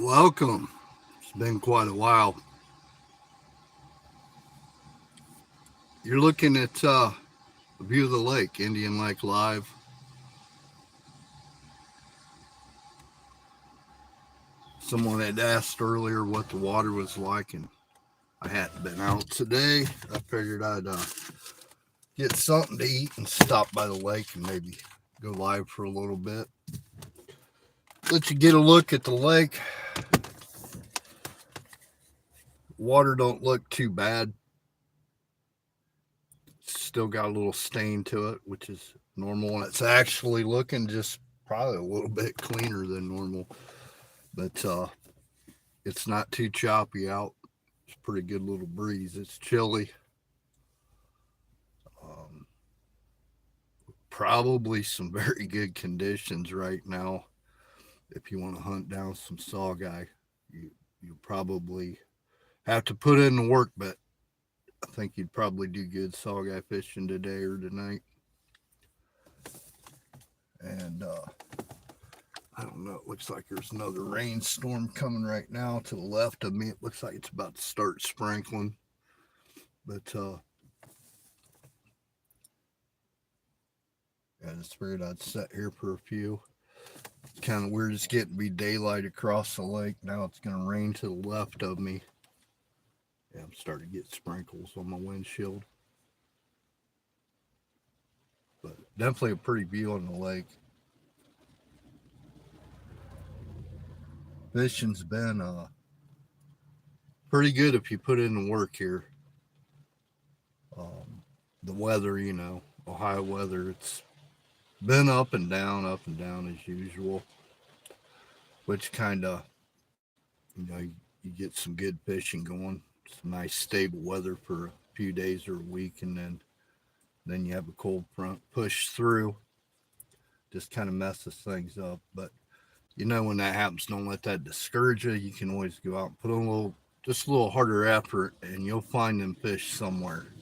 Welcome. It's been quite a while. You're looking at a view of the lake, Indian Lake Live. Someone had asked earlier what the water was like, and I hadn't been out today. I figured I'd get something to eat and stop by the lake and maybe go live for a little bit. Let you get a look at the lake. Water don't look too bad. Still got a little stain to it, which is normal, and it's actually looking just probably a little bit cleaner than normal. But it's not too choppy out. It's a pretty good little breeze. It's chilly. Um, Probably some very good conditions right now. If you want to hunt down some saugeye, you probably have to put in the work, but I think you'd probably do good saugeye fishing today or tonight. And I don't know. It looks like there's another rainstorm coming right now to the left of me. It looks like it's about to start sprinkling. But I just figured I'd sit here for a few. It's kind of weird. It's getting to be daylight across the lake. Now it's going to rain to the left of me. Yeah, I'm starting to get sprinkles on my windshield. But definitely a pretty view on the lake. Fishing's been pretty good if you put in the work here. The weather, Ohio weather, it's been up and down as usual, which kind of, you get some good fishing going. Some nice stable weather for a few days or a week, and then you have a cold front push through. Just kind of messes things up. But when that happens, don't let that discourage you. You can always go out and put in just a little harder effort, and you'll find them fish somewhere.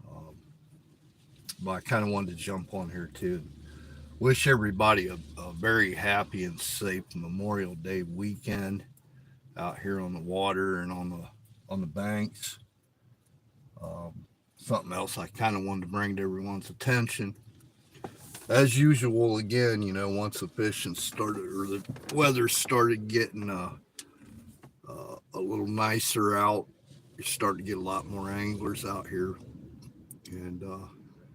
Um, but I kind of wanted to jump on here too. Wish everybody a very happy and safe Memorial Day weekend out here on the water and on the banks. Something else I kind of wanted to bring to everyone's attention. As usual, again, once the fishing started or the weather started getting a little nicer out, you're starting to get a lot more anglers out here. And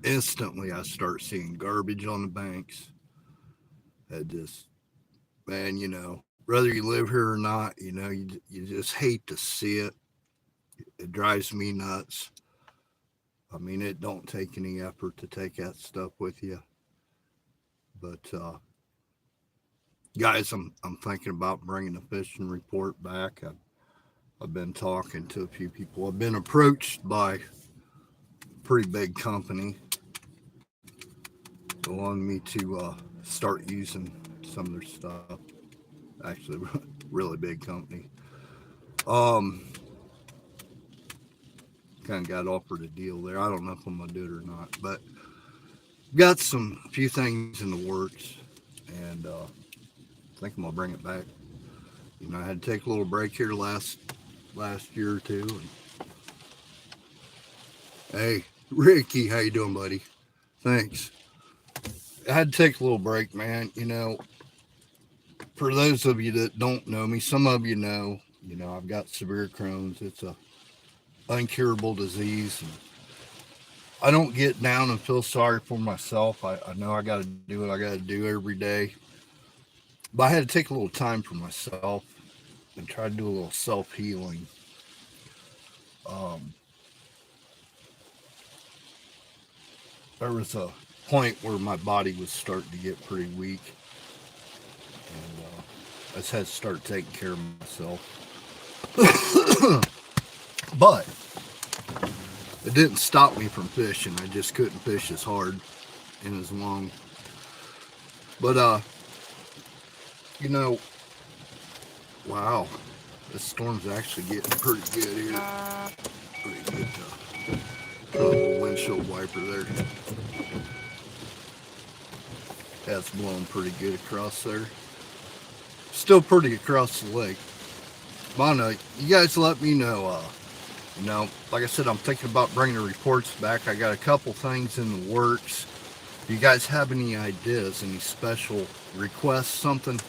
instantly I start seeing garbage on the banks. That just, man, whether you live here or not, you just hate to see it. It drives me nuts. I mean, it don't take any effort to take that stuff with you. But guys, I'm thinking about bringing a fishing report back. I've been talking to a few people. I've been approached by a pretty big company wanting me to start using some of their stuff. Actually, really big company. Um, Kind of got offered a deal there. I don't know if I'm gonna do it or not, but got some few things in the works, and I think I'm gonna bring it back. I had to take a little break here last year or two. And, hey, Ricky, how you doing, buddy? Thanks. I had to take a little break, man. For those of you that don't know me, some of you know. I've got severe Crohn's. It's a uncurable disease. And I don't get down and feel sorry for myself. I know I got to do what I got to do every day. But I had to take a little time for myself and try to do a little self healing. Um, there was a point where my body was starting to get pretty weak, and I just had to start taking care of myself. But it didn't stop me from fishing. I just couldn't fish as hard and as long. But you know, wow, this storm's actually getting pretty good here. Pretty good. Put a little windshield wiper there. That's blowing pretty good across there. still pretty across the lake. But I don't know. You guys let me know. Like I said, I'm thinking about bringing the reports back. I got a couple things in the works. If you guys have any ideas, any special requests, something,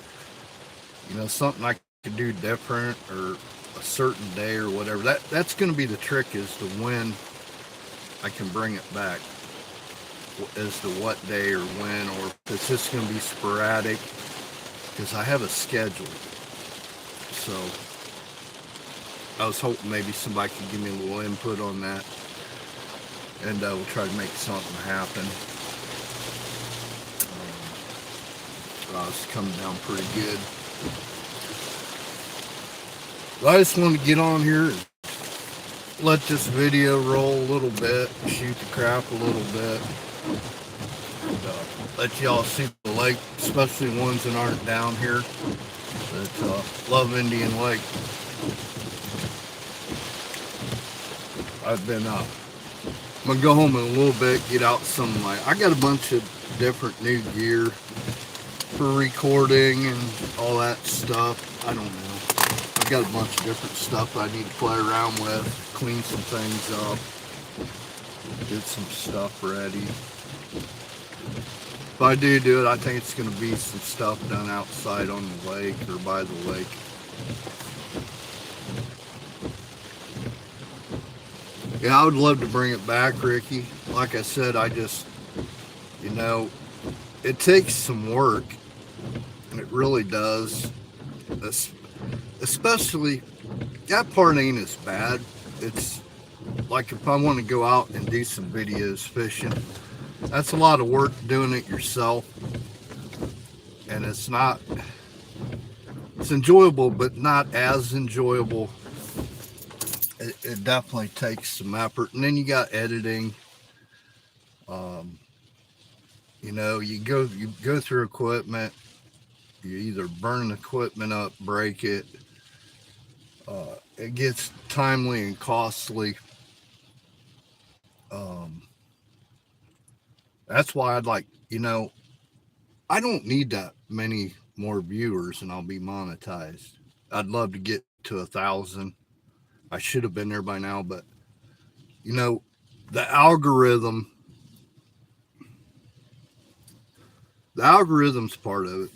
something I could do different, or a certain day or whatever. That's going to be the trick, is to when I can bring it back, as to what day or when, or if it's just going to be sporadic, because I have a schedule. So I was hoping maybe somebody could give me a little input on that, and we'll try to make something happen. It's coming down pretty good. I just want to get on here and let this video roll a little bit, shoot the crap a little bit, and let y'all see the lake, especially ones that aren't down here that love Indian Lake. I'm gonna go home in a little bit, get out some of I got a bunch of different new gear for recording and all that stuff. I don't know. I've got a bunch of different stuff I need to play around with, clean some things up, get some stuff ready. If I do it, I think it's going to be some stuff done outside on the lake or by the lake. Yeah, I would love to bring it back, Ricky. Like I said, I just, it takes some work. It really does. Especially, that part ain't as bad. It's like if I want to go out and do some videos fishing, that's a lot of work doing it yourself. And it's enjoyable, but not as enjoyable. It definitely takes some effort. And then you got editing. You go through equipment. You either burn the equipment up, break it. It gets timely and costly. That's why I'd like, I don't need that many more viewers and I'll be monetized. I'd love to get to 1,000. I should have been there by now, but the algorithm's part of it.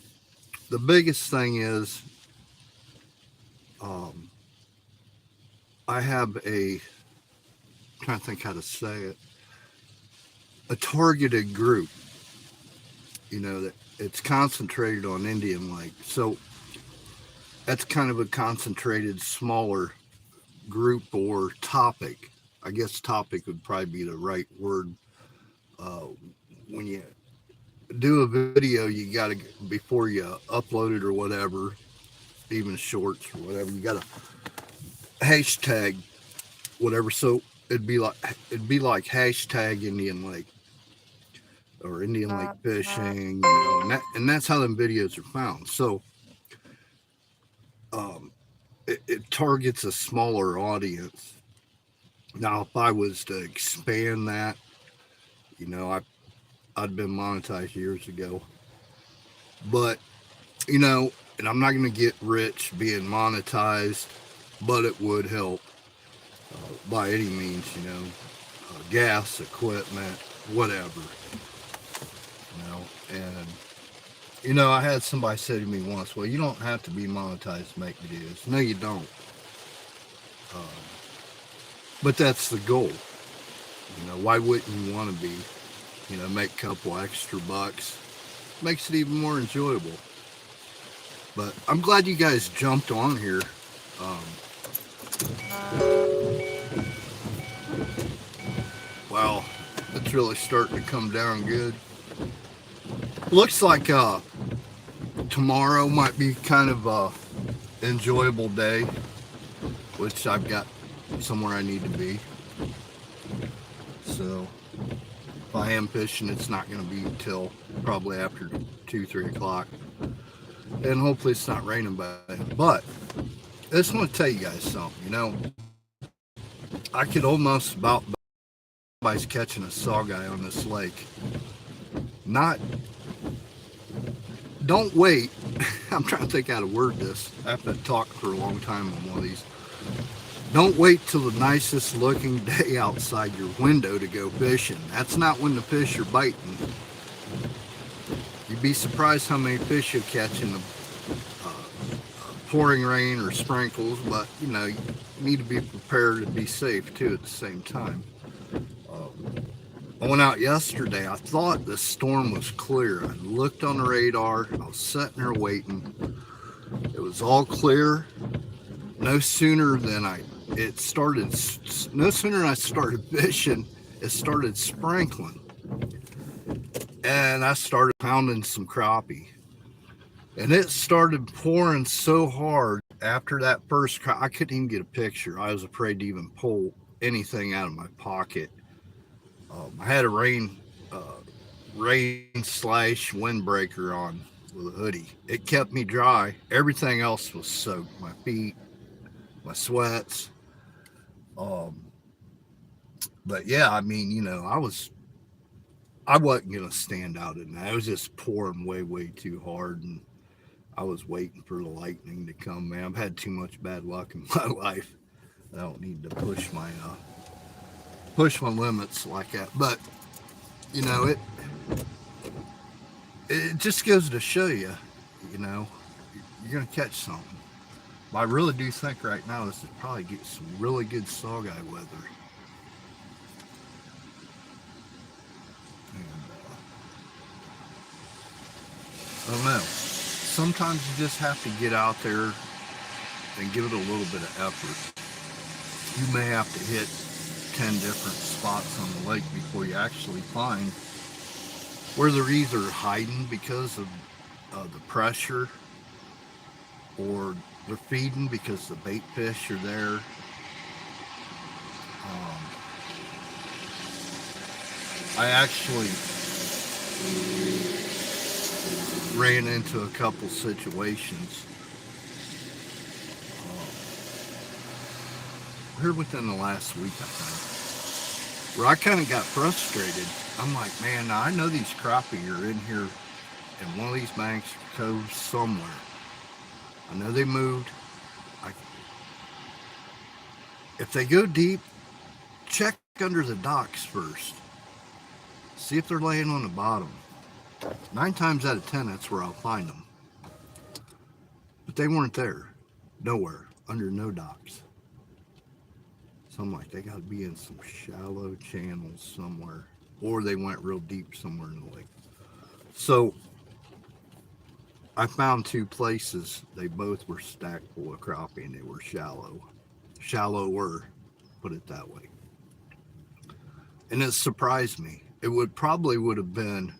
The biggest thing is, I have I'm trying to think how to say it, a targeted group, that it's concentrated on Indian Lake. So that's kind of a concentrated, smaller group or topic. I guess topic would probably be the right word. When you do a video, you got to, before you upload it or whatever, even shorts or whatever, you got to hashtag whatever. So it'd be like hashtag Indian Lake or Indian Lake fishing, and that's how them videos are found. So it targets a smaller audience. Now, if I was to expand that, I'd been monetized years ago. But, and I'm not going to get rich being monetized, but it would help by any means, gas, equipment, whatever, and, I had somebody say to me once, well, you don't have to be monetized to make videos. No, you don't. But that's the goal. Why wouldn't you want to be, make a couple extra bucks? Makes it even more enjoyable. But I'm glad you guys jumped on here. Wow, it's really starting to come down good. Looks like tomorrow might be kind of a enjoyable day, which I've got somewhere I need to be. So if I am fishing, it's not going to be until probably after 2-3 o'clock, and hopefully it's not raining by then. But I just want to tell you guys something. I could almost about somebody's catching a saugeye on this lake. Not don't wait. I'm trying to think how to word this. I have to talk for a long time on one of these. Don't wait till the nicest looking day outside your window to go fishing. That's not when the fish are biting. You'd be surprised how many fish you catch in the pouring rain or sprinkles, but you know, you need to be prepared to be safe too at the same time. I went out yesterday. I thought the storm was clear. I looked on the radar. I was sitting there waiting. It was all clear. No sooner than I started fishing, it started sprinkling, and I started pounding some crappie, and it started pouring so hard after that first I couldn't even get a picture. I was afraid to even pull anything out of my pocket. I had a rain slash windbreaker on with a hoodie. It kept me dry. Everything else was soaked. My feet, my sweats. But yeah, I mean, you know, I wasn't gonna stand out in that. It was just pouring way too hard, and I was waiting for the lightning to come. Man, I've had too much bad luck in my life. I don't need to push my limits like that. But you know, it just goes to show you, you know, you're gonna catch something. But I really do think right now this is probably get some really good sawguy weather. And, I don't know. Sometimes you just have to get out there and give it a little bit of effort. You may have to hit 10 different spots on the lake before you actually find where they're either hiding because of the pressure, or they're feeding because the bait fish are there. I actually ran into a couple situations here within the last week, I think, where I kind of got frustrated. I'm like, man, now I know these crappie are in here in one of these banks or coves somewhere. I know they moved. If they go deep, check under the docks first. See if they're laying on the bottom. 9 times out of 10, that's where I'll find them. But they weren't there. Nowhere. Under no docks. So I'm like, they got to be in some shallow channels somewhere. Or they went real deep somewhere in the lake. So I found 2 places. They both were stacked full of crappie, and they were shallow. Shallower, put it that way. And it surprised me. It would have been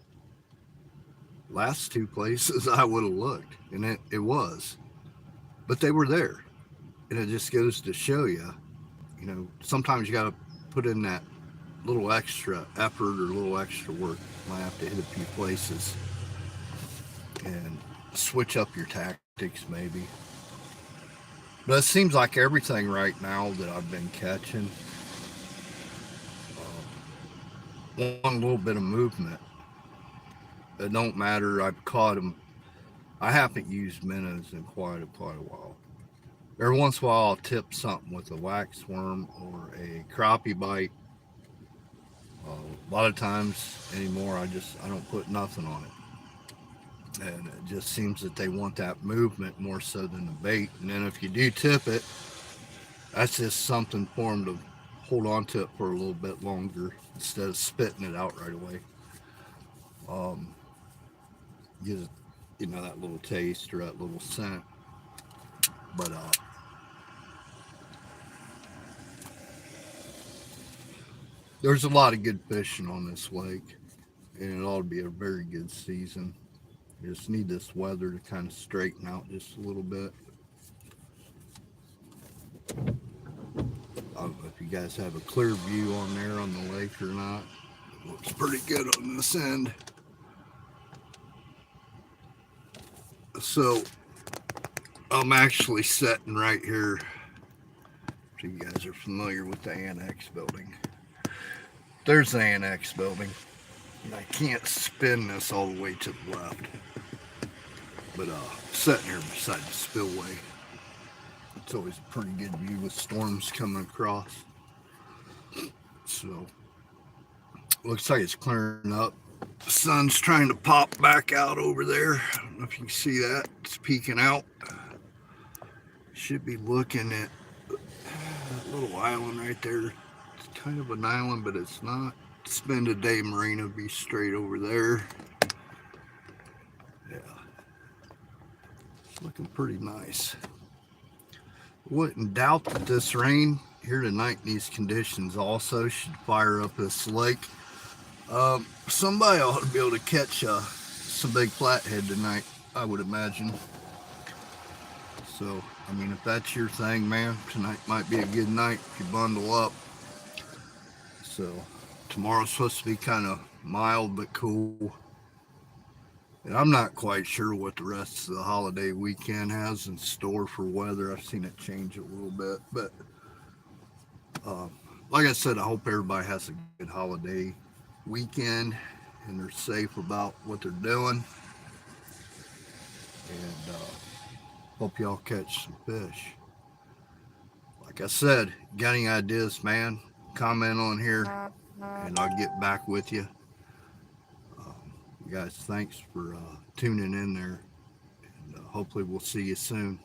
last 2 places I would have looked, and it was. But they were there. And it just goes to show you, you know, sometimes you got to put in that little extra effort or a little extra work. You might have to hit a few places and switch up your tactics maybe. But it seems like everything right now that I've been catching, one little bit of movement. It don't matter. I've caught them. I haven't used minnows in quite a while. Every once in a while, I'll tip something with a wax worm or a crappie bite. A lot of times anymore, I don't put nothing on it, and it just seems that they want that movement more so than the bait. And then if you do tip it, that's just something for them to hold on to it for a little bit longer instead of spitting it out right away. Gives, you know, that little taste or that little scent. But there's a lot of good fishing on this lake, and it ought to be a very good season. You just need this weather to kind of straighten out just a little bit. I don't know if you guys have a clear view on there on the lake or not. It looks pretty good on this end. So I'm actually sitting right here. So you guys are familiar with the Annex building. There's the Annex building. And I can't spin this all the way to the left. But sitting here beside the spillway, it's always a pretty good view with storms coming across. So looks like it's clearing up. The sun's trying to pop back out over there. I don't know if you can see that. It's peeking out. Should be looking at that little island right there. It's kind of an island, but it's not. Spend a day marina be straight over there. Yeah, it's looking pretty nice. Wouldn't doubt that this rain here tonight in these conditions also should fire up this lake. Somebody ought to be able to catch some big flathead tonight, I would imagine. So, I mean, if that's your thing, man, tonight might be a good night if you bundle up. So, tomorrow's supposed to be kind of mild but cool. And I'm not quite sure what the rest of the holiday weekend has in store for weather. I've seen it change a little bit. But, uh, like I said, I hope everybody has a good holiday weekend and they're safe about what they're doing. And hope y'all catch some fish. Like I said, got any ideas, man? Comment on here and I'll get back with you. You guys, thanks for tuning in there. And hopefully, we'll see you soon.